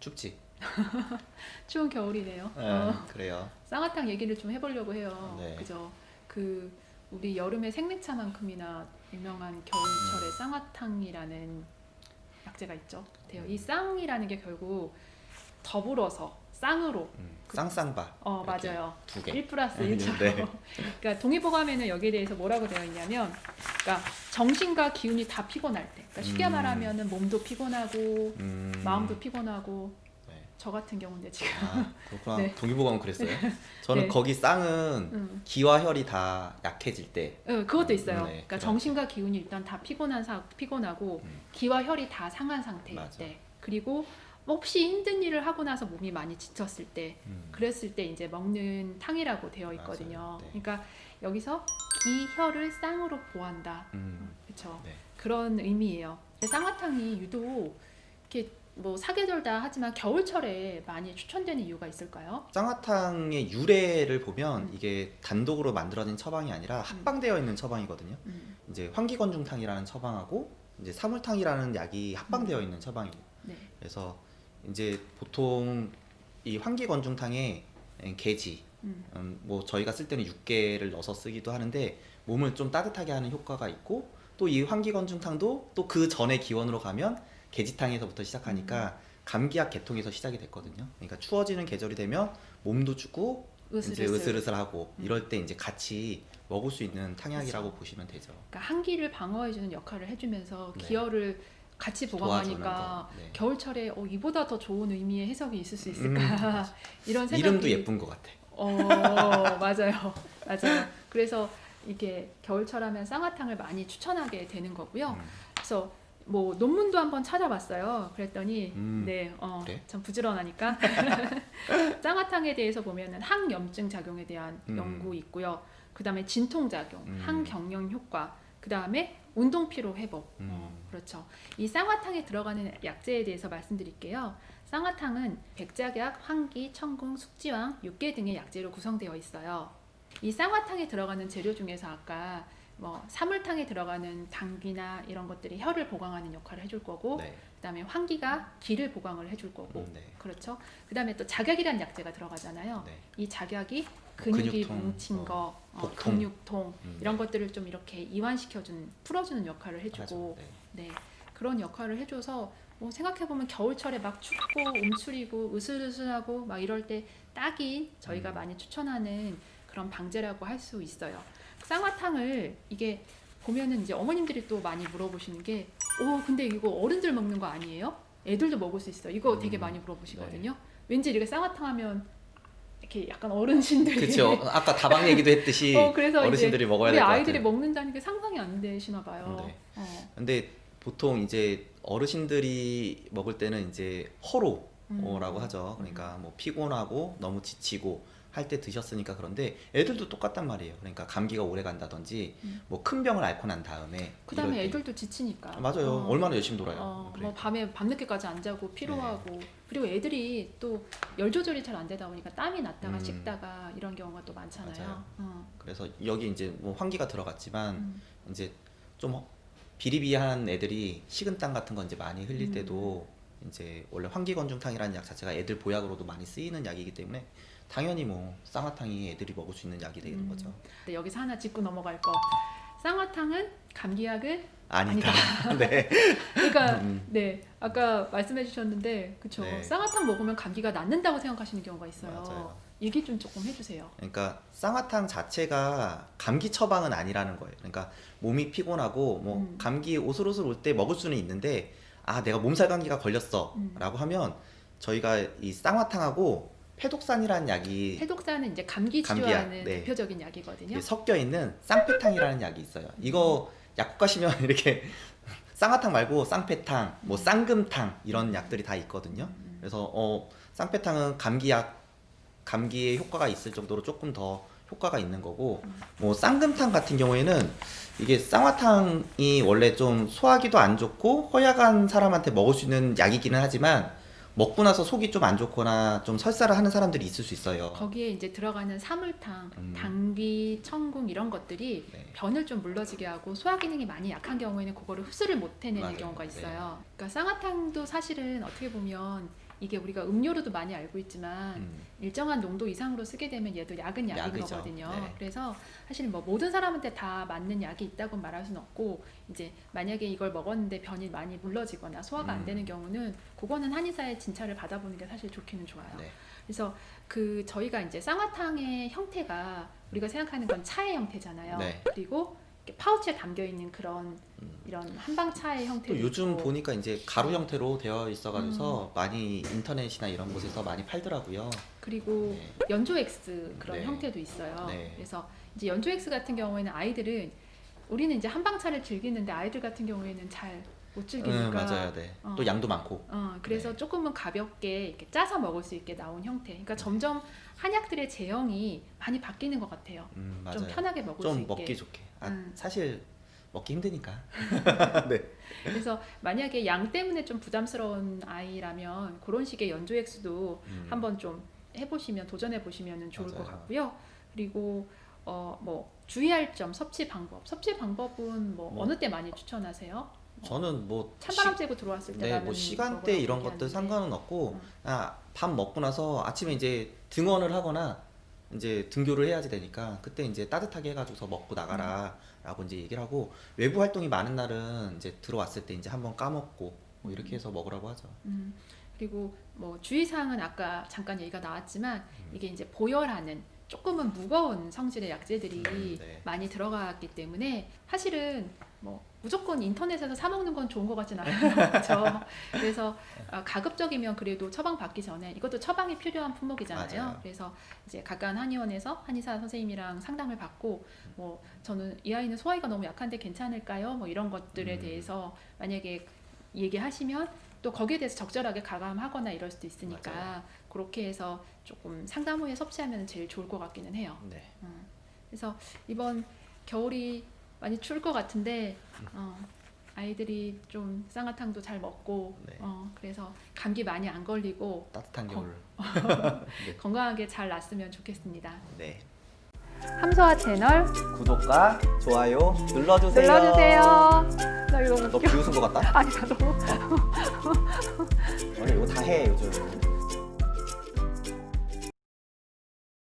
춥지. 추운 겨울이네요. 그래요. 쌍화탕 얘기를 좀 해보려고 해요. 네. 그죠? 그 우리 여름의 생리차만큼이나 유명한 겨울철의 쌍화탕이라는 약재가 있죠. 돼요. 이 쌍이라는 게 결국 더불어서 쌍으로 쌍쌍바. 이렇게 맞아요. 두 개. 1 플러스 1처럼. 네. 그러니까 동의보감에는 여기에 대해서 뭐라고 되어 있냐면, 그러니까 정신과 기운이 다 피곤할 때, 그러니까 쉽게 말하면은 몸도 피곤하고 마음도 피곤하고. 네. 저 같은 경우인데 지금 그렇구나. 네. 동의보감은 그랬어요. 저는 네. 거기 쌍은 기와 혈이 다 약해질 때. 그것도 있어요. 네, 그러니까 정신과 기운이 일단 다 피곤하고 기와 혈이 다 상한 상태일 맞아. 때, 그리고 혹시 힘든 일을 하고 나서 몸이 많이 지쳤을 때, 그랬을 때 이제 먹는 탕이라고 되어 있거든요. 네. 그러니까 여기서 기혈을 쌍으로 보한다. 그렇죠. 네. 그런 의미예요. 쌍화탕이 유독 이렇게 뭐 사계절 다 하지만 겨울철에 많이 추천되는 이유가 있을까요? 쌍화탕의 유래를 보면 이게 단독으로 만들어진 처방이 아니라 합방되어 있는 처방이거든요. 이제 환기건중탕이라는 처방하고 이제 사물탕이라는 약이 합방되어 있는 처방이에요. 네. 그래서 이제 보통 이 환기건중탕에 개지, 뭐 저희가 쓸 때는 육개를 넣어서 쓰기도 하는데 몸을 좀 따뜻하게 하는 효과가 있고, 또 이 환기건중탕도 또 그 전에 기원으로 가면 개지탕에서부터 시작하니까 감기약 계통에서 시작이 됐거든요. 그러니까 추워지는 계절이 되면 몸도 춥고 이제 으슬으슬하고 이럴 때 이제 같이 먹을 수 있는 탕약이라고 그쵸. 보시면 되죠. 그러니까 한기를 방어해주는 역할을 해주면서 네. 기혈을 같이 도와주는 보강하니까 거. 네. 겨울철에 이보다 더 좋은 의미의 해석이 있을 수 있을까 이런 생각이. 이름도 예쁜 것 같아. 맞아요. 맞아요. 그래서 이게 겨울철 하면 쌍화탕을 많이 추천하게 되는 거고요. 그래서 뭐 논문도 한번 찾아봤어요. 그랬더니 네, 그래? 참 부지런하니까 쌍화탕에 대해서 보면은 항염증 작용에 대한 연구 있고요. 그 다음에 진통 작용, 항경련 효과, 그 다음에 운동 피로 회복. 그렇죠. 이 쌍화탕에 들어가는 약재에 대해서 말씀드릴게요. 쌍화탕은 백작약, 황기, 청궁, 숙지황, 육개 등의 약재로 구성되어 있어요. 이 쌍화탕에 들어가는 재료 중에서 아까 뭐 사물탕에 들어가는 당귀나 이런 것들이 혈을 보강하는 역할을 해줄 거고, 네. 그다음에 황기가 기를 보강을 해줄 거고, 네. 그렇죠. 그다음에 또 작약이라는 약재가 들어가잖아요. 네. 이 작약이 근육이 근육통, 뭉친 거, 복통. 근육통 이런 것들을 좀 이렇게 이완시켜주는, 풀어주는 역할을 해주고, 맞아. 네. 그런 역할을 해줘서 생각해보면 겨울철에 막 춥고 움츠리고 으슬으슬하고 막 이럴 때 딱이 저희가 많이 추천하는 그런 방제라고 할 수 있어요. 쌍화탕을 이게 보면은 이제 어머님들이 또 많이 물어보시는 게, 근데 이거 어른들 먹는 거 아니에요? 애들도 먹을 수 있어요. 이거 되게 많이 물어보시거든요. 왠지 이렇게 쌍화탕 하면 이렇게 약간 어르신들이 그렇죠. 아까 다방 얘기도 했듯이 그래서 어르신들이 먹어야 우리 될 것 아이들이 같아요. 먹는다는 게 상상이 안 되시나 봐요. 네. 근데 보통 이제 어르신들이 먹을 때는 이제 허로라고 하죠. 그러니까 뭐 피곤하고 너무 지치고 할 때 드셨으니까. 그런데 애들도 똑같단 말이에요. 그러니까 감기가 오래 간다든지 뭐 큰 병을 앓고 난 다음에 그다음에 이럴 때. 애들도 지치니까. 맞아요. 얼마나 열심히 놀아요. 뭐 밤에 밤늦게까지 안 자고 피로하고, 그리고 애들이 또 열 조절이 잘 안 되다 보니까 땀이 났다가 식다가 이런 경우가 또 많잖아요. 그래서 여기 이제 뭐 환기가 들어갔지만 이제 좀 비리비리한 애들이 식은땀 같은 거 이제 많이 흘릴 때도 이제 원래 환기건중탕이라는 약 자체가 애들 보약으로도 많이 쓰이는 약이기 때문에 당연히 뭐 쌍화탕이 애들이 먹을 수 있는 약이 되는 거죠. 네, 여기서 하나 짚고 넘어갈 거. 쌍화탕은 감기약은 아니다. 네. 그러니까 네, 아까 말씀해 주셨는데 그쵸. 네. 쌍화탕 먹으면 감기가 낫는다고 생각하시는 경우가 있어요. 맞아요. 얘기 좀 조금 해주세요. 그러니까 쌍화탕 자체가 감기 처방은 아니라는 거예요. 그러니까 몸이 피곤하고 뭐 감기 오슬오슬 올 때 먹을 수는 있는데, 내가 몸살 감기가 걸렸어 라고 하면 저희가 이 쌍화탕하고 페독산이라는 약이, 페독산은 이제 감기 감기약, 치료하는 네. 대표적인 약이거든요. 섞여 있는 쌍페탕이라는 약이 있어요. 이거 약국 가시면 이렇게 쌍화탕 말고 쌍페탕, 뭐 쌍금탕 이런 약들이 다 있거든요. 그래서 쌍페탕은 감기에 효과가 있을 정도로 조금 더 효과가 있는 거고, 뭐 쌍금탕 같은 경우에는 이게 쌍화탕이 원래 좀 소화기도 안 좋고 허약한 사람한테 먹을 수 있는 약이기는 하지만 먹고 나서 속이 좀 안 좋거나 좀 설사를 하는 사람들이 있을 수 있어요. 거기에 이제 들어가는 사물탕, 당귀, 청궁 이런 것들이 네. 변을 좀 물러지게 하고 소화 기능이 많이 약한 경우에는 그거를 흡수를 못 해내는 맞아요. 경우가 있어요. 그러니까 쌍화탕도 사실은 어떻게 보면 이게 우리가 음료로도 많이 알고 있지만 일정한 농도 이상으로 쓰게 되면 얘도 약은 약인 약이죠. 거거든요. 네. 그래서 사실 뭐 모든 사람한테 다 맞는 약이 있다고 말할 수는 없고 이제 만약에 이걸 먹었는데 변이 많이 물러지거나 소화가 안 되는 경우는 그거는 한의사의 진찰을 받아보는 게 사실 좋기는 좋아요. 네. 그래서 그 저희가 이제 쌍화탕의 형태가 우리가 생각하는 건 차의 형태잖아요. 네. 그리고 이렇게 파우치에 담겨 있는 그런 이런 한방 차의 또 형태도 요즘 있고. 보니까 이제 가루 형태로 되어 있어가지고 많이 인터넷이나 이런 곳에서 많이 팔더라고요. 그리고 네. 연조 X 그런 네. 형태도 있어요. 네. 그래서 이제 연조 X 같은 경우에는 아이들은 우리는 이제 한방차를 즐기는데 아이들 같은 경우에는 잘 못 즐기니까. 맞아요. 네. 또 양도 많고. 그래서 네. 조금은 가볍게 이렇게 짜서 먹을 수 있게 나온 형태. 그러니까 점점 한약들의 제형이 많이 바뀌는 것 같아요. 맞아요. 좀 편하게 먹을 수 좀 있게. 먹기 좋게. 음. 사실 먹기 힘드니까. 네. 그래서 만약에 양 때문에 좀 부담스러운 아이라면 그런 식의 연조 X도 한번 좀 해보시면 도전해 보시면 좋을 것 맞아요. 같고요. 그리고 뭐 주의할 점 섭취 방법은 뭐 어느 때 많이 추천하세요? 저는 뭐 찬바람 쐬고 들어왔을 때 네, 라면 뭐 시간대 먹으라고 이런 얘기하는데. 것들 상관은 없고 밥 먹고 나서 아침에 이제 등원을 하거나 이제 등교를 해야지 되니까 그때 이제 따뜻하게 해가지고서 먹고 나가라라고 이제 얘기를 하고 외부 활동이 많은 날은 이제 들어왔을 때 이제 한번 까먹고 뭐 이렇게 해서 먹으라고 하죠. 그리고 뭐 주의사항은 아까 잠깐 얘기가 나왔지만 이게 이제 보혈하는 조금은 무거운 성질의 약재들이 네. 많이 들어갔기 때문에 사실은 뭐 무조건 인터넷에서 사 먹는 건 좋은 것 같진 않아요. 그렇죠? 그래서 가급적이면 그래도 처방 받기 전에 이것도 처방이 필요한 품목이잖아요. 맞아요. 그래서 이제 가까운 한의원에서 한의사 선생님이랑 상담을 받고 뭐 저는 이 아이는 소화기가 너무 약한데 괜찮을까요? 뭐 이런 것들에 대해서 만약에 얘기하시면 또 거기에 대해서 적절하게 가감하거나 이럴 수도 있으니까 맞아요. 그렇게 해서 조금 상담 후에 섭취하면 제일 좋을 것 같기는 해요. 네. 그래서 이번 겨울이 많이 추울 것 같은데 아이들이 좀 쌍화탕도 잘 먹고 네. 그래서 감기 많이 안 걸리고 따뜻한 겨울. 네. 건강하게 잘 났으면 좋겠습니다. 네. 함소아 채널 구독과 좋아요 눌러주세요. 눌러주세요. 나 이거 너 비웃은 것 같다? 아니 나 너무 원래 이거 다 해 요즘.